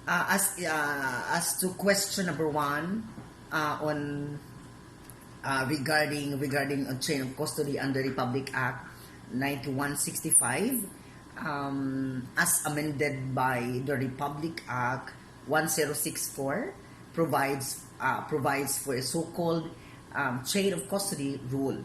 As to question number one, on regarding a chain of custody under Republic Act 9165, as amended by the Republic Act 1064, provides for a so-called chain of custody rule,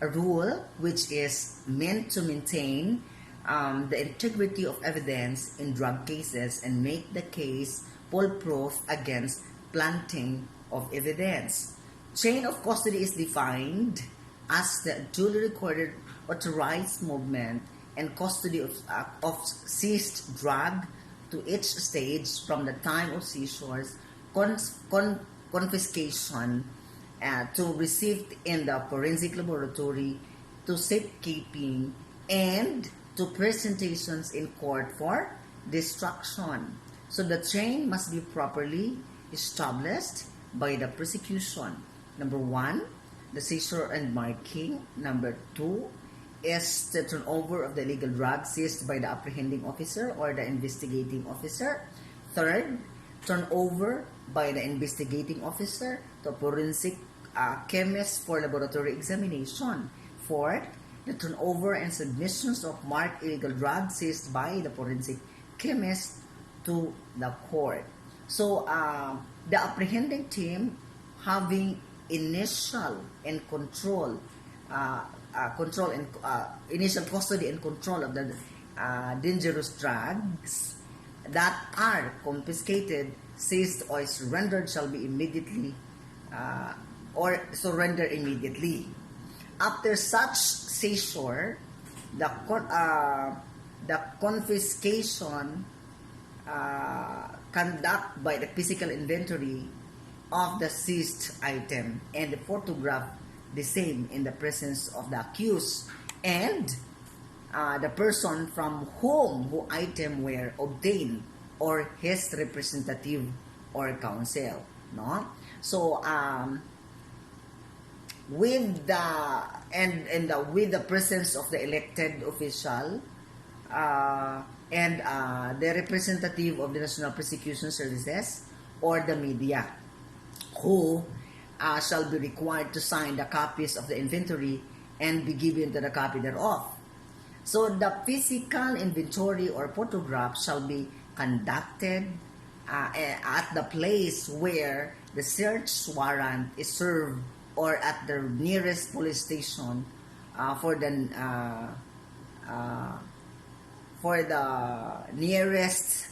a rule which is meant to maintain the integrity of evidence in drug cases and make the case foolproof against planting of evidence. Chain of custody is defined as the duly recorded authorized movement and custody of seized drug to each stage from the time of seizures, confiscation, to received in the forensic laboratory, to safekeeping, and to presentations in court for destruction. So the chain must be properly established by the prosecution. Number one, the seizure and marking. Number two is the turnover of the illegal drugs seized by the apprehending officer or the investigating officer. Third, turnover by the investigating officer to forensic chemist for laboratory examination. Fourth, the turnover and submissions of marked illegal drugs seized by the forensic chemist to the court. So, the apprehending team having initial and initial custody and control of the dangerous drugs that are confiscated, seized, or surrendered shall be immediately or surrender immediately. After such seizure, the confiscation conduct by the physical inventory of the seized item and the photograph the same in the presence of the accused and the person from whom the item were obtained or his representative or counsel. No? So with the presence of the elected official and the representative of the National Prosecution Services or the media, who shall be required to sign the copies of the inventory and be given to the copy thereof. So the physical inventory or photograph shall be conducted at the place where the search warrant is served or at the nearest police station for the nearest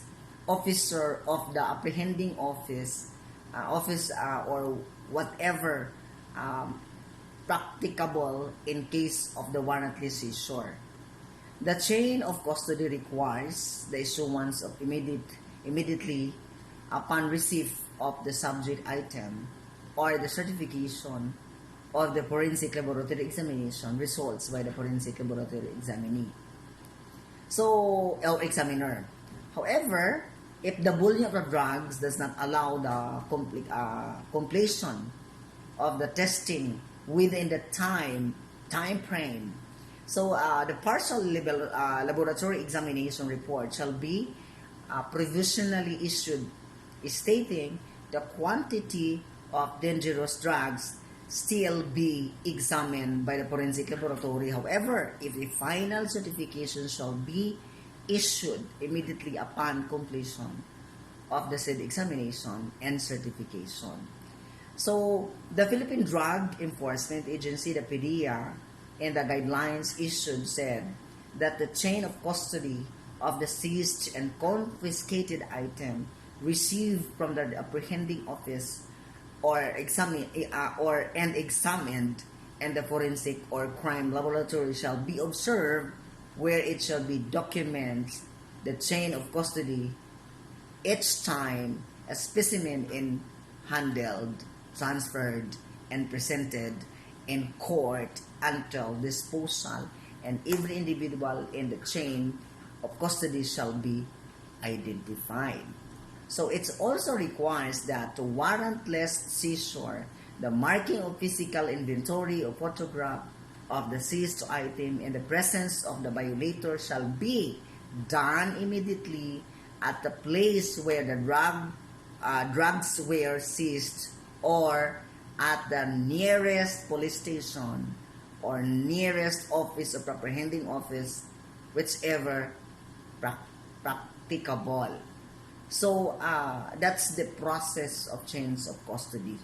officer of the apprehending office or whatever practicable in case of the warrantless seizure. The chain of custody requires the issuance of immediately upon receipt of the subject item or the certification of the forensic laboratory examination results by the forensic laboratory examinee. So, examiner. However, if the bullying of the drugs does not allow the completion of the testing within the time frame, so the partial laboratory examination report shall be provisionally issued stating the quantity of dangerous drugs still be examined by the forensic laboratory. However, if a final certification shall be issued immediately upon completion of the said examination and certification. So, the Philippine Drug Enforcement Agency, the PDEA, and the guidelines issued said that the chain of custody of the seized and confiscated item received from the apprehending office or examined and the forensic or crime laboratory shall be observed, where it shall be documented the chain of custody each time a specimen is handled, transferred, and presented in court until disposal, and every individual in the chain of custody shall be identified. So it also requires that to warrantless seizure, the marking of physical inventory or photograph of the seized item in the presence of the violator shall be done immediately at the place where the drugs were seized, or at the nearest police station or nearest office of apprehending office, whichever practicable. So that's the process of change of custody.